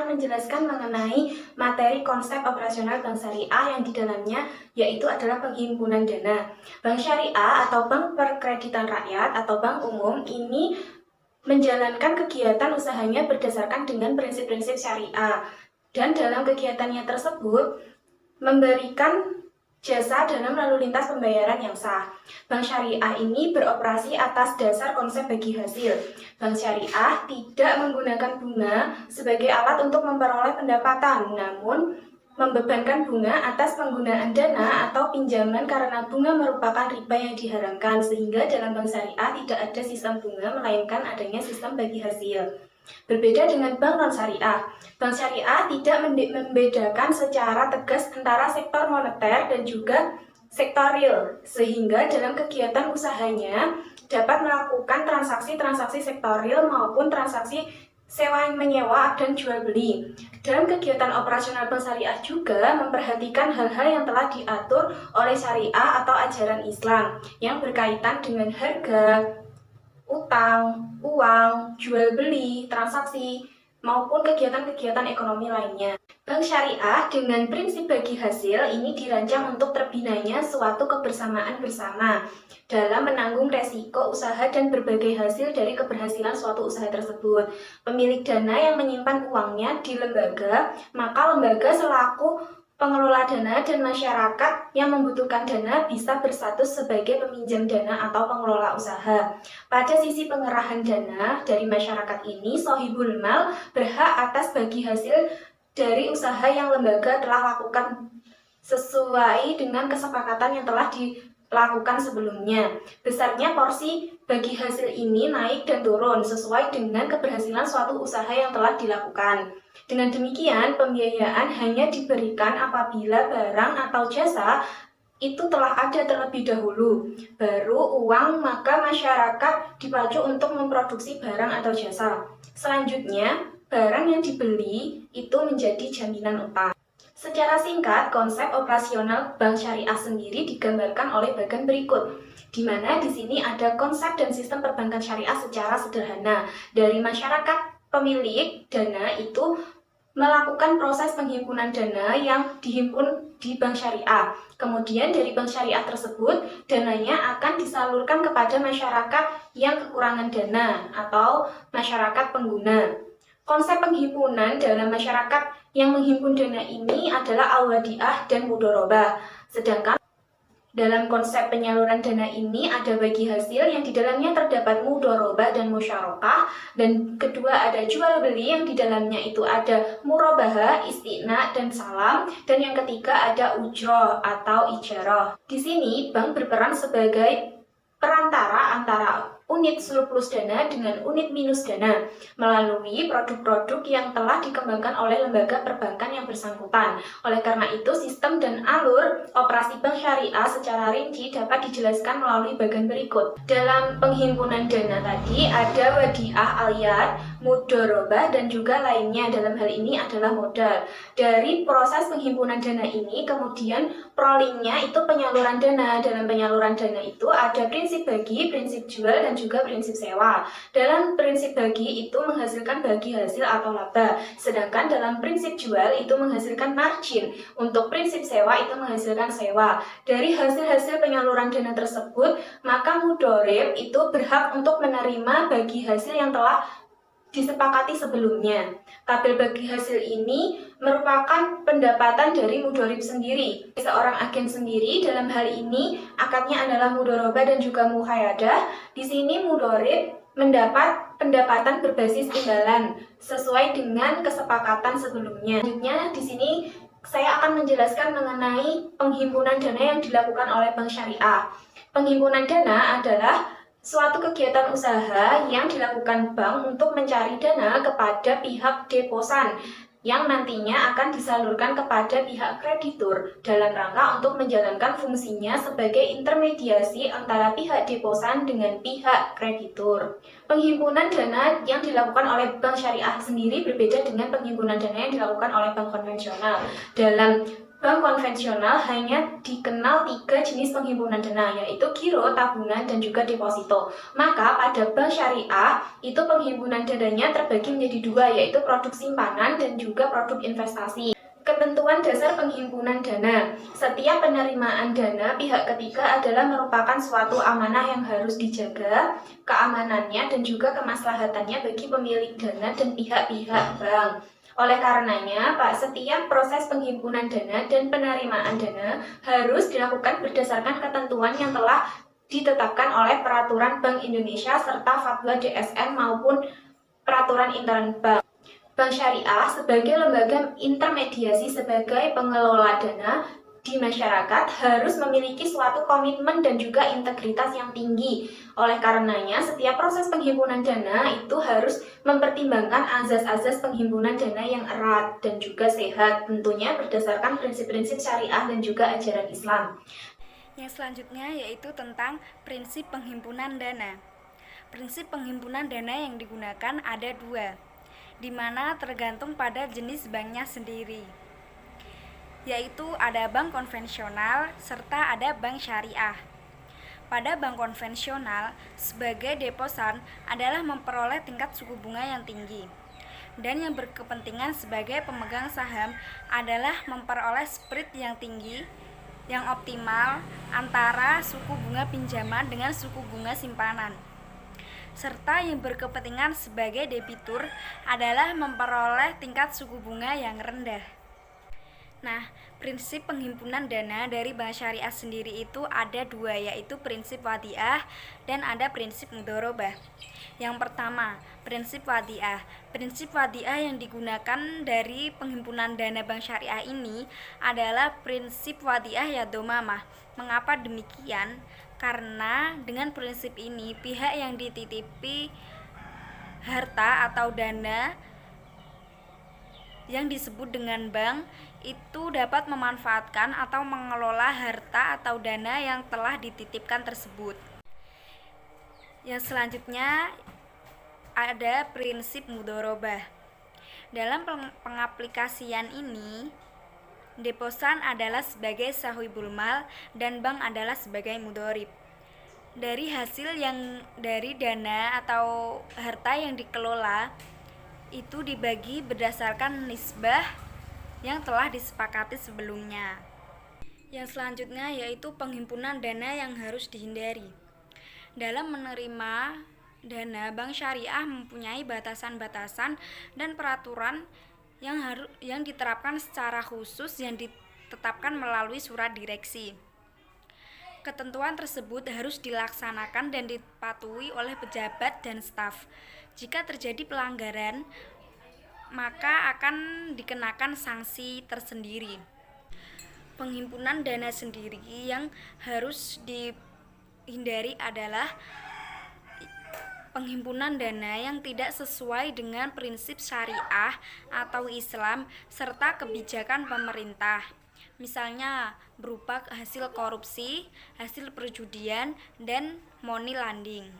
akan menjelaskan mengenai materi konsep operasional Bank Syariah yang di dalamnya yaitu adalah penghimpunan dana. Bank Syariah atau Bank Perkreditan Rakyat atau bank umum ini menjalankan kegiatan usahanya berdasarkan dengan prinsip-prinsip syariah. Dan dalam kegiatannya tersebut memberikan jasa dalam lalu lintas pembayaran yang sah. Bank Syariah ini beroperasi atas dasar konsep bagi hasil. Bank Syariah tidak menggunakan bunga sebagai alat untuk memperoleh pendapatan, namun membebankan bunga atas penggunaan dana atau pinjaman karena bunga merupakan riba yang diharamkan, sehingga dalam Bank Syariah tidak ada sistem bunga, melainkan adanya sistem bagi hasil. Berbeda dengan bank non-syariah, bank syariah tidak membedakan secara tegas antara sektor moneter dan juga sektor real, sehingga dalam kegiatan usahanya dapat melakukan transaksi-transaksi sektor real maupun transaksi sewa menyewa dan jual beli. Dalam kegiatan operasional bank syariah juga memperhatikan hal-hal yang telah diatur oleh syariah atau ajaran Islam yang berkaitan dengan harga, utang, uang, jual beli, transaksi, maupun kegiatan-kegiatan ekonomi lainnya. Bank syariah dengan prinsip bagi hasil ini dirancang untuk terbinanya suatu kebersamaan bersama dalam menanggung resiko usaha dan berbagai hasil dari keberhasilan suatu usaha tersebut. Pemilik dana yang menyimpan uangnya di lembaga, maka lembaga selaku pengelola dana dan masyarakat yang membutuhkan dana bisa berstatus sebagai peminjam dana atau pengelola usaha. Pada sisi pengerahan dana dari masyarakat ini, sohibul mal berhak atas bagi hasil dari usaha yang lembaga telah lakukan sesuai dengan kesepakatan yang telah dilakukan sebelumnya. Besarnya porsi bagi hasil ini naik dan turun sesuai dengan keberhasilan suatu usaha yang telah dilakukan. Dengan demikian, pembiayaan hanya diberikan apabila barang atau jasa itu telah ada terlebih dahulu. Baru uang, maka masyarakat dipacu untuk memproduksi barang atau jasa. Selanjutnya, barang yang dibeli itu menjadi jaminan utang. Secara singkat, konsep operasional bank syariah sendiri digambarkan oleh bagian berikut, di mana di sini ada konsep dan sistem perbankan syariah secara sederhana. Dari masyarakat pemilik dana itu melakukan proses penghimpunan dana yang dihimpun di bank syariah. Kemudian dari bank syariah tersebut, dananya akan disalurkan kepada masyarakat yang kekurangan dana atau masyarakat pengguna. Konsep penghimpunan dalam masyarakat yang menghimpun dana ini adalah al-wadiah dan mudharabah. Sedangkan dalam konsep penyaluran dana ini ada bagi hasil yang di dalamnya terdapat mudharabah dan musyarakah, dan kedua ada jual beli yang di dalamnya itu ada murabahah, istina, dan salam, dan yang ketiga ada ujroh atau ijarah. Di sini bank berperan sebagai perantara antara unit surplus dana dengan unit minus dana melalui produk-produk yang telah dikembangkan oleh lembaga perbankan yang bersangkutan. Oleh karena itu, sistem dan alur operasi bank syariah secara rinci dapat dijelaskan melalui bagian berikut. Dalam penghimpunan dana tadi ada wadiah aliyat, mudharabah, dan juga lainnya. Dalam hal ini adalah modal. Dari proses penghimpunan dana ini kemudian prolingnya itu penyaluran dana. Dalam penyaluran dana itu ada prinsip bagi, prinsip jual, dan juga prinsip sewa. Dalam prinsip bagi itu menghasilkan bagi hasil atau laba, sedangkan dalam prinsip jual itu menghasilkan margin. Untuk prinsip sewa itu menghasilkan sewa. Dari hasil-hasil penyaluran dana tersebut, maka mudharib itu berhak untuk menerima bagi hasil yang telah disepakati sebelumnya. Tabel bagi hasil ini merupakan pendapatan dari mudharib sendiri. Seorang agen sendiri dalam hal ini akadnya adalah mudharabah dan juga muhayadah. Di sini mudharib mendapat pendapatan berbasis imbalan sesuai dengan kesepakatan sebelumnya. Selanjutnya di sini saya akan menjelaskan mengenai penghimpunan dana yang dilakukan oleh bank syariah. Penghimpunan dana adalah suatu kegiatan usaha yang dilakukan bank untuk mencari dana kepada pihak deposan yang nantinya akan disalurkan kepada pihak kreditur dalam rangka untuk menjalankan fungsinya sebagai intermediasi antara pihak deposan dengan pihak kreditur. Penghimpunan dana yang dilakukan oleh bank syariah sendiri berbeda dengan penghimpunan dana yang dilakukan oleh bank konvensional. Dalam Bank konvensional hanya dikenal 3 jenis penghimpunan dana, yaitu giro, tabungan, dan juga deposito. Maka pada bank syariah, itu penghimpunan dananya terbagi menjadi 2, yaitu produk simpanan dan juga produk investasi. Ketentuan dasar penghimpunan dana. Setiap penerimaan dana pihak ketiga adalah merupakan suatu amanah yang harus dijaga keamanannya dan juga kemaslahatannya bagi pemilik dana dan pihak-pihak bank. Oleh karenanya, setiap proses penghimpunan dana dan penerimaan dana harus dilakukan berdasarkan ketentuan yang telah ditetapkan oleh Peraturan Bank Indonesia serta Fatwa DSN maupun Peraturan Intern Bank. Bank Syariah sebagai lembaga intermediasi sebagai pengelola dana di masyarakat harus memiliki suatu komitmen dan juga integritas yang tinggi. Oleh karenanya, setiap proses penghimpunan dana itu harus mempertimbangkan azas-azas penghimpunan dana yang erat dan juga sehat, tentunya berdasarkan prinsip-prinsip syariah dan juga ajaran Islam. Yang selanjutnya yaitu tentang prinsip penghimpunan dana. Prinsip penghimpunan dana yang digunakan ada 2, di mana tergantung pada jenis banknya sendiri, yaitu ada bank konvensional serta ada bank syariah. Pada bank konvensional, sebagai deposan adalah memperoleh tingkat suku bunga yang tinggi, dan yang berkepentingan sebagai pemegang saham adalah memperoleh spread yang tinggi, yang optimal antara suku bunga pinjaman dengan suku bunga simpanan. Serta yang berkepentingan sebagai debitur adalah memperoleh tingkat suku bunga yang rendah. Nah, prinsip penghimpunan dana dari bank syariah sendiri itu ada 2, yaitu prinsip wadiah dan ada prinsip mudharabah. Yang pertama, prinsip wadiah. Prinsip wadiah yang digunakan dari penghimpunan dana bank syariah ini adalah prinsip wadiah yadomamah. Mengapa demikian? Karena dengan prinsip ini, pihak yang dititipi harta atau dana yang disebut dengan bank itu dapat memanfaatkan atau mengelola harta atau dana yang telah dititipkan tersebut. Yang selanjutnya ada prinsip mudharabah. Dalam pengaplikasian ini, deposan adalah sebagai sahibul mal dan bank adalah sebagai mudharib. Dari hasil yang dari dana atau harta yang dikelola itu dibagi berdasarkan nisbah yang telah disepakati sebelumnya. Yang selanjutnya yaitu penghimpunan dana yang harus dihindari. Dalam menerima dana, bank syariah mempunyai batasan-batasan dan peraturan yang diterapkan secara khusus yang ditetapkan melalui surat direksi. Ketentuan tersebut harus dilaksanakan dan dipatuhi oleh pejabat dan staf. Jika terjadi pelanggaran, maka akan dikenakan sanksi tersendiri. Penghimpunan dana sendiri yang harus dihindari adalah penghimpunan dana yang tidak sesuai dengan prinsip syariah atau Islam serta kebijakan pemerintah. Misalnya berupa hasil korupsi, hasil perjudian, dan money laundering.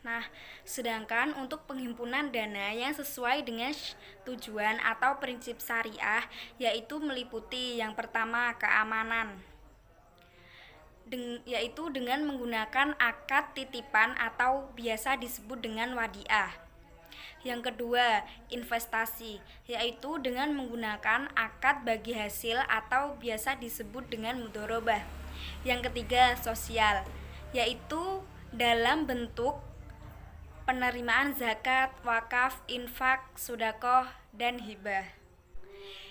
Nah, sedangkan untuk penghimpunan dana yang sesuai dengan tujuan atau prinsip syariah yaitu meliputi yang pertama keamanan, yaitu dengan menggunakan akad titipan atau biasa disebut dengan wadiah. Yang kedua, investasi, yaitu dengan menggunakan akad bagi hasil atau biasa disebut dengan mudharabah. Yang ketiga, sosial, yaitu dalam bentuk penerimaan zakat, wakaf, infak, sedekah, dan hibah.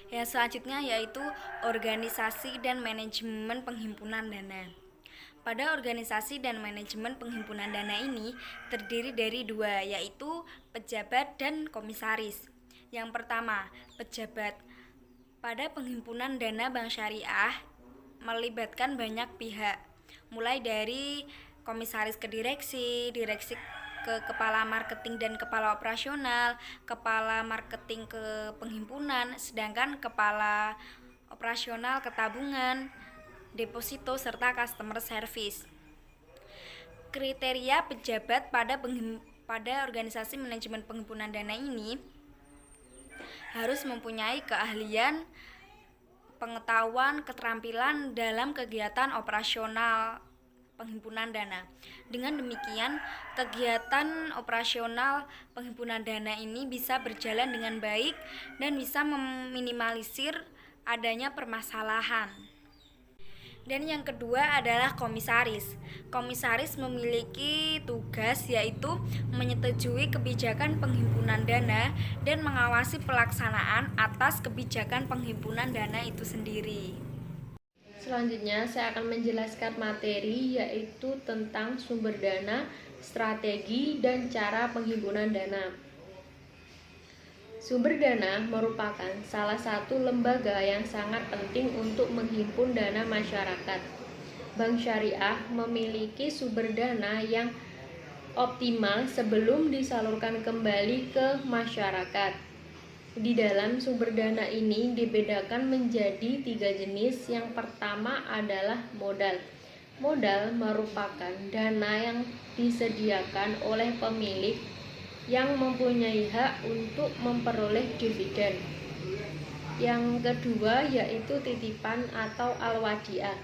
Yang selanjutnya yaitu organisasi dan manajemen penghimpunan dana. Pada organisasi dan manajemen penghimpunan dana ini terdiri dari 2, yaitu pejabat dan komisaris. Yang pertama, pejabat. Pada penghimpunan dana bank syariah melibatkan banyak pihak, mulai dari komisaris ke direksi, direksi ke kepala marketing dan kepala operasional, kepala marketing ke penghimpunan, sedangkan kepala operasional ke tabungan, deposito, serta customer service. Kriteria pejabat pada organisasi manajemen penghimpunan dana ini harus mempunyai keahlian pengetahuan, keterampilan dalam kegiatan operasional penghimpunan dana. Dengan demikian, kegiatan operasional penghimpunan dana ini bisa berjalan dengan baik dan bisa meminimalisir adanya permasalahan. Dan yang kedua adalah komisaris. Komisaris memiliki tugas yaitu menyetujui kebijakan penghimpunan dana dan mengawasi pelaksanaan atas kebijakan penghimpunan dana itu sendiri. Selanjutnya saya akan menjelaskan materi yaitu tentang sumber dana, strategi, dan cara penghimpunan dana. Sumber dana merupakan salah satu lembaga yang sangat penting untuk menghimpun dana masyarakat. Bank Syariah memiliki sumber dana yang optimal sebelum disalurkan kembali ke masyarakat. Di dalam sumber dana ini dibedakan menjadi 3 jenis. Yang pertama adalah modal. Modal merupakan dana yang disediakan oleh pemilik yang mempunyai hak untuk memperoleh dividen. Yang kedua yaitu titipan atau al-wadiah.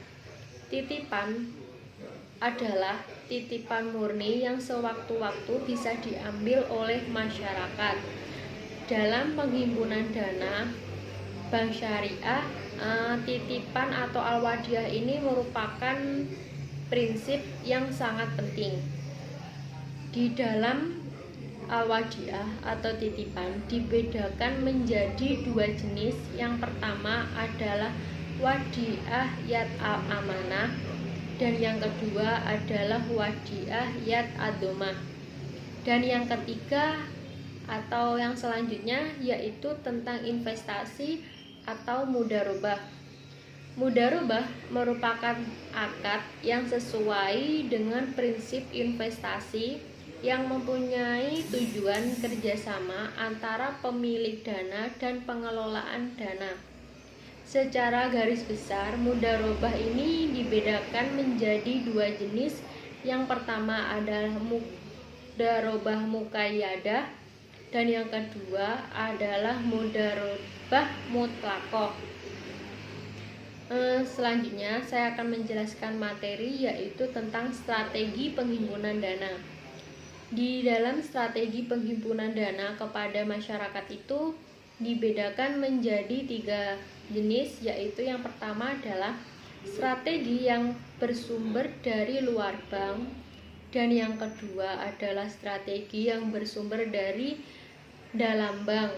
Titipan adalah titipan murni yang sewaktu-waktu bisa diambil oleh masyarakat. Dalam penghimpunan dana Bank Syariah, titipan atau al-wadiah ini merupakan prinsip yang sangat penting. Di dalam al-wadiah atau titipan dibedakan menjadi 2 jenis. Yang pertama adalah wadiah yad al-amanah dan yang kedua adalah wadiah yad ad-domah. Dan yang ketiga atau yang selanjutnya yaitu tentang investasi atau mudharabah. Mudharabah merupakan akad yang sesuai dengan prinsip investasi yang mempunyai tujuan kerjasama antara pemilik dana dan pengelolaan dana. Secara garis besar, mudharabah ini dibedakan menjadi 2 jenis. Yang pertama adalah mudharabah muqayyadah dan yang kedua adalah mudharabah mutlaqah. Selanjutnya saya akan menjelaskan materi yaitu tentang strategi penghimpunan dana. Di dalam strategi penghimpunan dana kepada masyarakat itu dibedakan menjadi 3 jenis, yaitu yang pertama adalah strategi yang bersumber dari luar bank, dan yang kedua adalah strategi yang bersumber dari dalam bank,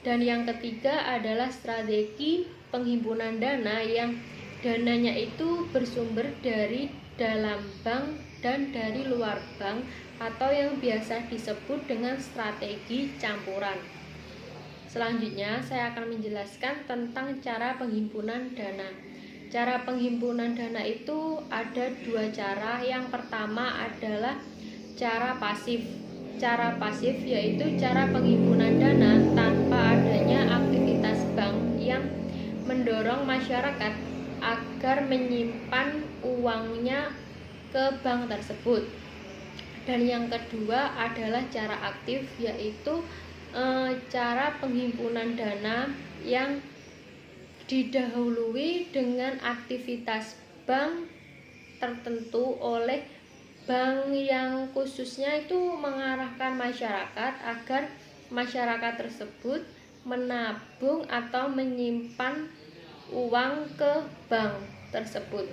dan yang ketiga adalah strategi penghimpunan dana yang dananya itu bersumber dari dalam bank dan dari luar bank atau yang biasa disebut dengan strategi campuran. Selanjutnya saya akan menjelaskan tentang cara penghimpunan dana. Cara penghimpunan dana itu ada 2 cara. Yang pertama adalah cara pasif. Cara pasif yaitu cara penghimpunan dana tanpa adanya aktivitas bank yang mendorong masyarakat agar menyimpan uangnya ke bank tersebut. Dan yang kedua adalah cara aktif, yaitu cara penghimpunan dana yang didahului dengan aktivitas bank tertentu oleh bank yang khususnya itu mengarahkan masyarakat agar masyarakat tersebut menabung atau menyimpan uang ke bank tersebut.